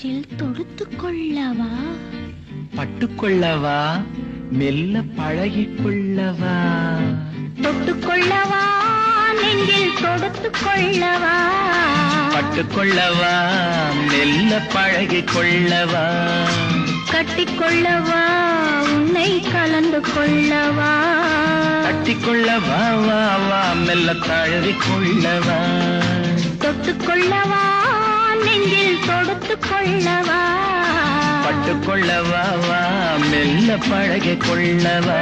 நெஞ்சில் தொடுத்துக் கொள்ளவா? பட்டுக்கொள்ளவா? மெல்ல பழகிக் கொள்ளவா? தொட்டுக்கொள்ளவா? நெஞ்சில் தொடுத்துக் கொள்ளவா? பட்டுக்கொள்ளவா? மெல்ல பழகிக் கொள்ளவா? கட்டிக்கொள்ளவா? உன்னை கலந்து கொள்ளவா? கட்டிக்கொள்ளவா? வா வா மெல்ல தழுவிக் கொள்ளவா? தொட்டுக்கொள்ளவா? நெஞ்சில் தொடுத்துக் கொள்ளவா? பட்டுக்கொள்ளவா? வா மெல்ல பழகிக் கொள்ளவா?